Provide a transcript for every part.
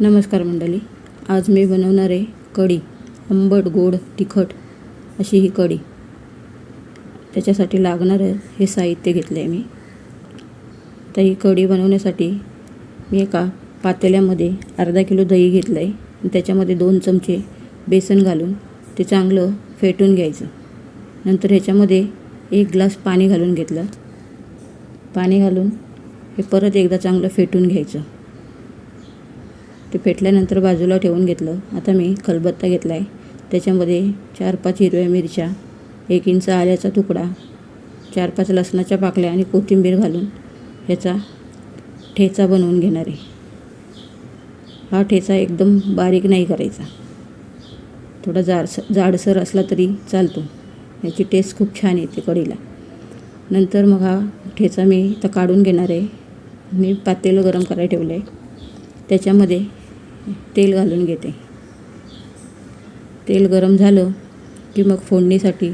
नमस्कार मंडळी, आज मी बनवणार आहे कढी. आंबट गोड तिखट अशी ही कढी. त्याच्यासाठी लागणारं हे साहित्य घेतलं आहे मी. तर ही कढी बनवण्यासाठी मी एका पातेल्यामध्ये अर्धा किलो दही घेतलं आहे आणि त्याच्यामध्ये 2 चमचे बेसन घालून ते चांगलं फेटून घ्यायचं. नंतर ह्याच्यामध्ये 1 ग्लास पाणी घालून घेतलं. पाणी घालून हे परत एकदा चांगलं फेटून घ्यायचं. ते फेटल्यानंतर बाजूला ठेवून घेतलं. आता मी खलबत्ता घेतला आहे. त्याच्यामध्ये 4-5 हिरव्या मिरच्या, 1 इंच आल्याचा तुकडा, 4-5 लसणाच्या पाकळ्या आणि कोथिंबीर घालून ह्याचा ठेचा बनवून घेणार आहे. हा ठेचा एकदम बारीक नाही करायचा, थोडा जाडसर असला तरी चालतो. याची टेस्ट खूप छान येते कढीला. नंतर मग हा ठेचा मी आता काढून घेणार आहे. मी पातेलं गरम करायला ठेवलं आहे. त्याच्यामध्ये तेल घालून घेते. तेल गरम झालं की मग फोडणीसाठी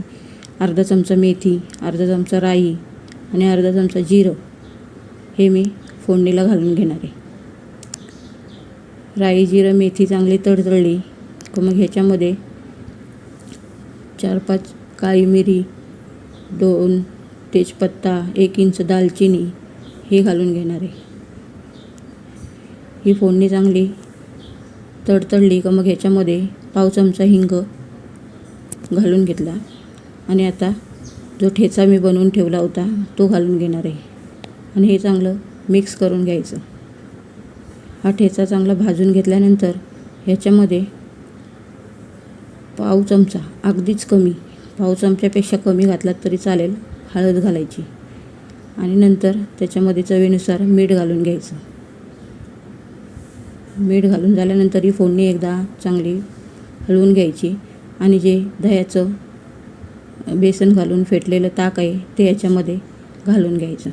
अर्धा चमचा मेथी, अर्धा चमचा राई आणि अर्धा चमचा जिरं हे मी फोडणीला घालून घेणार आहे. राई, जिरं, मेथी चांगली तडतडली की मग ह्याच्यामध्ये 4-5 काळी मिरी, 2 तेजपत्ता, 1 इंच दालचिनी हे घालून घेणार आहे. ही फोडणी चांगली तडतडली का मग ह्याच्यामध्ये पाव चमचा हिंग घालून घेतला आणि आता जो ठेचा मी बनवून ठेवला होता तो घालून घेणार आहे आणि हे चांगलं मिक्स करून घ्यायचं. हा ठेचा चांगला भाजून घेतल्यानंतर ह्याच्यामध्ये पाव चमचा, अगदीच कमी, पाव चमच्यापेक्षा कमी घातलात तरी चालेल, हळद घालायची आणि नंतर त्याच्यामध्ये चवीनुसार मीठ घालून घ्यायचं. मीठ घालून झाल्यानंतर ही फोडणी एकदा चांगली हलवून घ्यायची आणि जे दह्याचं बेसन घालून फेटलेलं ताक आहे ते याच्यामध्ये घालून घ्यायचं.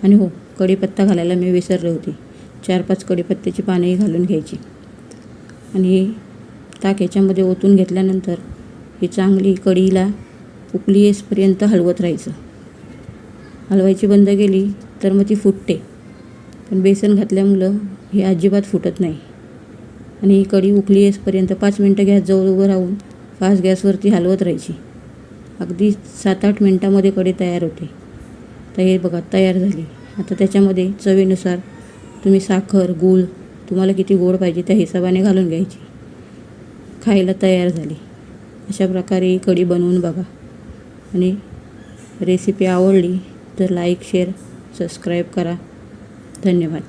आणि हो, कढीपत्ता घालायला मी विसरले होते. 4-5 कढीपत्त्याची पानंही घालून घ्यायची आणि ताक याच्यामध्ये ओतून घेतल्यानंतर ही चांगली कढीला उकळी येईपर्यंत हलवत राहायचं. हलवायची बंद केली तर मग ती फुटते, पण बेसन घातल्यामुळं हे अजिबात फुटत नाही. आणि ही कढी उकळी येईपर्यंत 5 मिनटं गॅसजवळ उभं राहून फास्ट गॅसवरती हलवत राहायची. अगदी 7-8 मिनटामध्ये कढी तयार होते. तर हे बघा तयार झाली. आता त्याच्यामध्ये चवीनुसार तुम्ही साखर, गूळ, तुम्हाला किती गोड पाहिजे त्या हिशोबाने घालून घ्यायची. खायला तयार झाली. अशा प्रकारे ही कढी बनवून बघा आणि रेसिपी आवडली तर लाईक, शेअर, सबस्क्राईब करा. धन्यवाद.